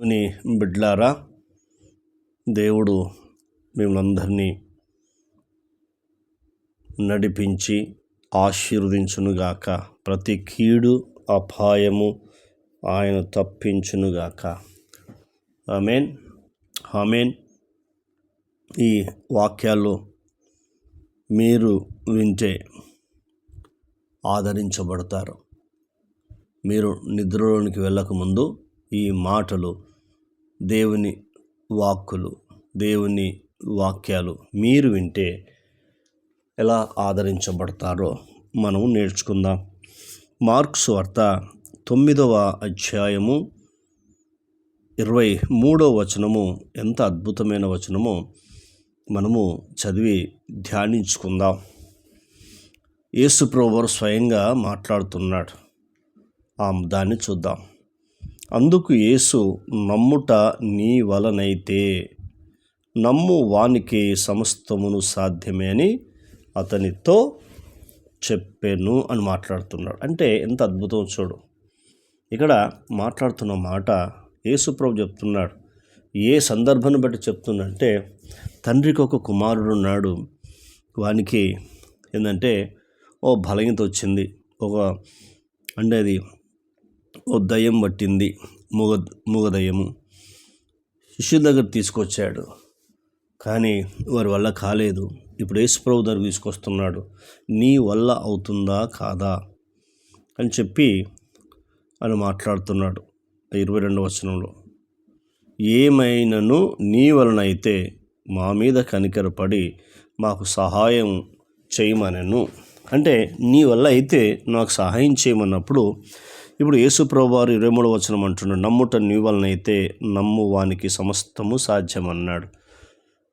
నీ బిడ్లారా, దేవుడు మిమ్మల్ని నడిపించి ఆశీర్వదించునుగాక. ప్రతి కీడు అపాయము ఆయన తప్పించునుగాక. ఆమేన్, ఆమేన్. ఈ వాక్యాలు మీరు వింటే ఆదరించబడతారు. మీరు నిద్రలోనికి వెళ్ళకముందు ఈ మాటలు, దేవుని వాక్కులు, దేవుని వాక్యాలు మీరు వింటే ఎలా ఆదరించబడతారో మనం నేర్చుకుందాం. మార్కు సువార్త 9వ అధ్యాయము 23వ వచనము ఎంత అద్భుతమైన వచనమో మనము చదివి ధ్యానించుకుందాం. యేసు ప్రభువు స్వయంగా మాట్లాడుతున్నాడు. దాన్ని చూద్దాం. అందుకు యేసు, నమ్ముట నీ వలనైతే నమ్ము వానికి సమస్తమును సాధ్యమే అని అతనితో చెప్పాను అని మాట్లాడుతున్నాడు. అంటే ఎంత అద్భుతం చూడు. ఇక్కడ మాట్లాడుతున్న మాట యేసు ప్రభు చెప్తున్నాడు. ఏ సందర్భాన్ని బట్టి చెప్తుందంటే, తండ్రికి ఒక కుమారుడు ఉన్నాడు. వానికి ఏంటంటే బలహీనత వచ్చింది. అది దయ్యం పట్టింది, మూగ దయ్యము. శిష్యుల దగ్గర తీసుకొచ్చాడు, కానీ వారి వల్ల కాలేదు. ఇప్పుడు యేసు ప్రభు దగ్గర తీసుకొస్తున్నాడు. నీ వల్ల అవుతుందా కాదా అని చెప్పి అని మాట్లాడుతున్నాడు. 22వ వచనంలో, ఏమైనను నీ వలన అయితే మా మీద కనికరపడి మాకు సహాయం చేయమనెను. అంటే నీ వల్ల అయితే నాకు సహాయం చేయమన్నప్పుడు ఇప్పుడు యేసు ప్రభువు వారు 23వ వచనం అంటున్నాడు, నమ్ముట నీ వలన అయితే నమ్ము వానికి సమస్తము సాధ్యమన్నాడు.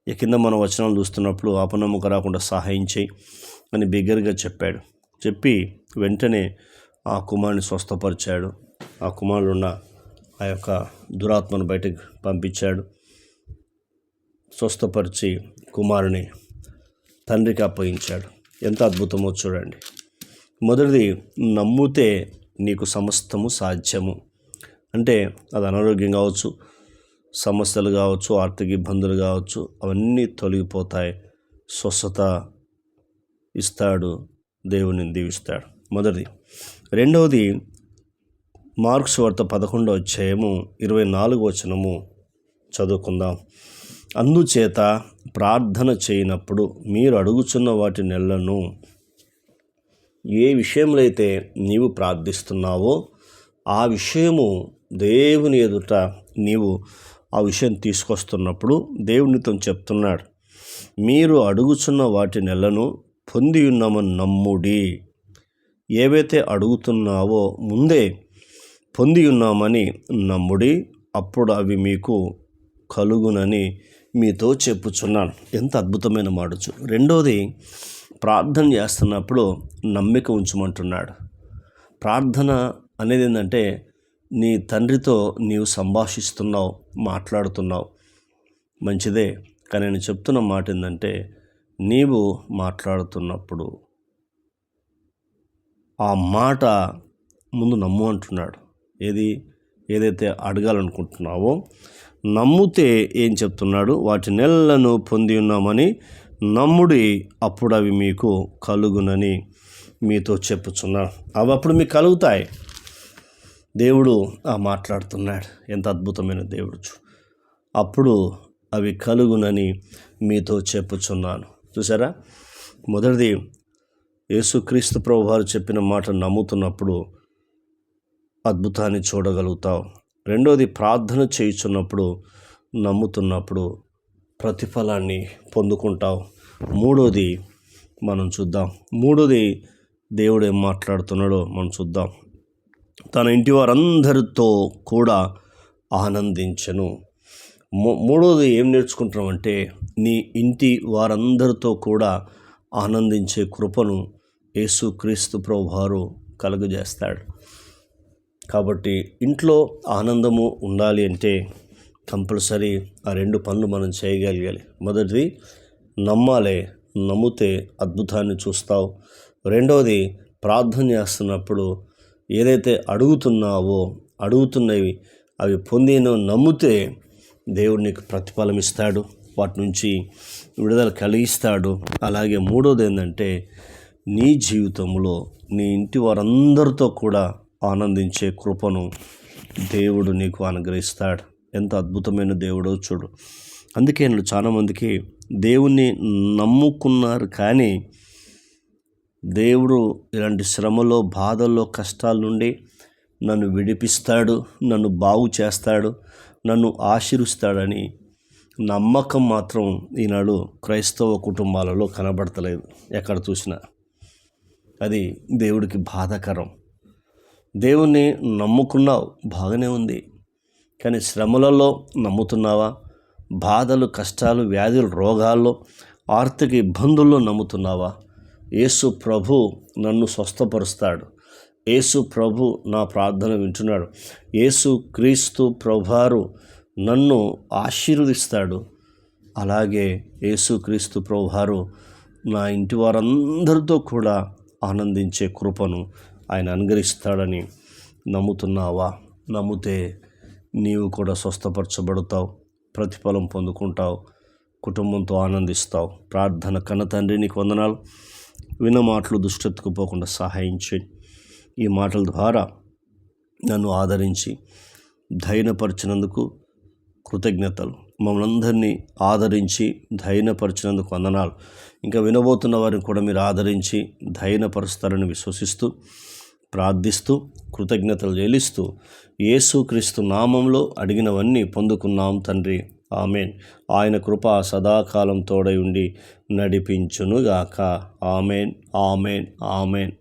కింద మన వచనాలు చూస్తున్నప్పుడు అపనమ్మక రాకుండా సహాయం చేయి అని బిగ్గరగా చెప్పాడు. చెప్పి వెంటనే ఆ కుమారుని స్వస్థపరిచాడు. ఆ కుమారుడు ఉన్న ఆ యొక్క దురాత్మను బయటకు పంపించాడు. స్వస్థపరిచి కుమారుని తండ్రికి అప్పగించాడు. ఎంత అద్భుతమో చూడండి. మొదటిది, నమ్మితే నీకు సమస్తము సాధ్యము. అంటే అది అనారోగ్యం కావచ్చు, సమస్యలు కావచ్చు, ఆర్థిక ఇబ్బందులు కావచ్చు, అవన్నీ తొలగిపోతాయి. స్వస్థత ఇస్తాడు, దేవుని దీవిస్తాడు. మొదటిది. రెండవది, మార్కు సువార్త 11వ అధ్యాయము 24వ వచనము చదువుకుందాం. అందుచేత ప్రార్థన చేయనప్పుడు మీరు అడుగుచున్న వాటి నెలను, ఏ విషయంలో అయితే నీవు ప్రార్థిస్తున్నావో ఆ విషయము దేవుని ఎదుట నీవు ఆ విషయం తీసుకొస్తున్నప్పుడు దేవునితో చెప్తున్నాడు, మీరు అడుగుచున్న వాటి నెలను పొంది ఉన్నామని నమ్ముడి. ఏవైతే అడుగుతున్నావో ముందే పొంది ఉన్నామని నమ్ముడి, అప్పుడు అవి మీకు కలుగునని మీతో చెప్పుచున్నాను. ఎంత అద్భుతమైన మాటచ్చు. రెండోది, ప్రార్థన చేస్తున్నప్పుడు నమ్మిక ఉంచమంటున్నాడు. ప్రార్థన అనేది ఏంటంటే, నీ తండ్రితో నీవు సంభాషిస్తున్నావు, మాట్లాడుతున్నావు, మంచిదే. కానీ నేను చెప్తున్న మాట ఏంటంటే, నీవు మాట్లాడుతున్నప్పుడు ఆ మాట ముందు నమ్ము అంటున్నాడు. ఏదైతే అడగాలనుకుంటున్నావో నమ్మితే ఏం చెప్తున్నాడు, వాటి నెలను పొంది ఉన్నామని నమ్ముడి, అప్పుడు అవి మీకు కలుగునని మీతో చెప్పుచున్నాను. అవి అప్పుడు మీకు కలుగుతాయి. దేవుడు మాట్లాడుతున్నాడు. ఎంత అద్భుతమైన దేవుడు. అప్పుడు అవి కలుగునని మీతో చెప్పుచున్నాను. చూసారా? మొదటిది, యేసుక్రీస్తు ప్రభువు వారు చెప్పిన మాట నమ్ముతున్నప్పుడు అద్భుతాన్ని చూడగలుగుతావు. రెండోది, ప్రార్థన చేయుచున్నప్పుడు నమ్ముతున్నప్పుడు ప్రతిఫలాన్ని పొందుకుంటావు. మూడోది మనం చూద్దాం. దేవుడు ఏం మాట్లాడుతున్నాడో మనం చూద్దాం. తన ఇంటి వారందరితో కూడా ఆనందించెను. మూడోది ఏం నేర్చుకుంటున్నామంటే, నీ ఇంటి వారందరితో కూడా ఆనందించే కృపను యేసుక్రీస్తు ప్రభువు వారు కలుగజేస్తాడు. కాబట్టి ఇంట్లో ఆనందము ఉండాలి అంటే కంపల్సరీ ఆ 2 పనులు మనం చేయగలగాలి. మొదటిది, నమ్మాలి. నమ్మితే అద్భుతాన్ని చూస్తావు. రెండవది, ప్రార్థన చేస్తున్నప్పుడు ఏదైతే అడుగుతున్నవి అవి పొంది నువ్వు నమ్మితే దేవుడు నీకు ప్రతిఫలం ఇస్తాడు, వాటి నుంచి విడుదల కలిగిస్తాడు. అలాగే మూడోది ఏంటంటే, నీ జీవితంలో నీ ఇంటి వారందరితో కూడా ఆనందించే కృపను దేవుడు నీకు అనుగ్రహిస్తాడు. ఎంత అద్భుతమైన దేవుడో చూడు. అందుకే నేను చాలామందికి దేవుణ్ణి నమ్ముకున్నారు, కానీ దేవుడు ఇలాంటి శ్రమలో, బాధల్లో, కష్టాల నుండి నన్ను విడిపిస్తాడు, నన్ను బాగు చేస్తాడు, నన్ను ఆశీర్వదిస్తాడని నమ్మకం మాత్రం ఈనాడు క్రైస్తవ కుటుంబాలలో కనబడతలేదు. ఎక్కడ చూసినా అది దేవుడికి బాధాకరం. దేవుణ్ణి నమ్ముకున్నావు, బాగానే ఉంది, కానీ శ్రమలలో నమ్ముతున్నావా? బాధలు, కష్టాలు, వ్యాధులు, రోగాల్లో, ఆర్థిక ఇబ్బందుల్లో నమ్ముతున్నావా? యేసు ప్రభు నన్ను స్వస్థపరుస్తాడు, యేసు ప్రభు నా ప్రార్థన వింటున్నాడు, యేసు క్రీస్తు ప్రభువారు నన్ను ఆశీర్వదిస్తాడు, అలాగే యేసు క్రీస్తు ప్రభువారు నా ఇంటి వారందరితో కూడా ఆనందించే కృపను ఆయన అనుగ్రహిస్తాడని నమ్ముతున్నావా? నమ్మితే నీవు కూడా స్వస్థపరచబడతావు, ప్రతిఫలం పొందుకుంటావు, కుటుంబంతో ఆనందిస్తావు. ప్రార్థన. కన్న తండ్రి, నీకు వందనాలు. విన్న మాటలు దుష్టతకు పోకుండా సహాయం చేయి. ఈ మాటల ద్వారా నన్ను ఆదరించి ధైర్యపరిచినందుకు కృతజ్ఞతలు. మమ్మల్ని అందరినీ ఆదరించి ధైర్యపరిచినందుకు వందనాలు. ఇంకా వినబోతున్న వారిని కూడా మీరు ఆదరించి ధైర్యపరుస్తారని విశ్వసిస్తూ, ప్రార్థిస్తూ, కృతజ్ఞతలు చెల్లిస్తూ, యేసుక్రీస్తు నామంలో అడిగినవన్నీ పొందుకున్నాం తండ్రి. ఆమెన్. ఆయన కృప సదాకాలం తోడై ఉండి నడిపించునుగాక. Amen, amen, amen.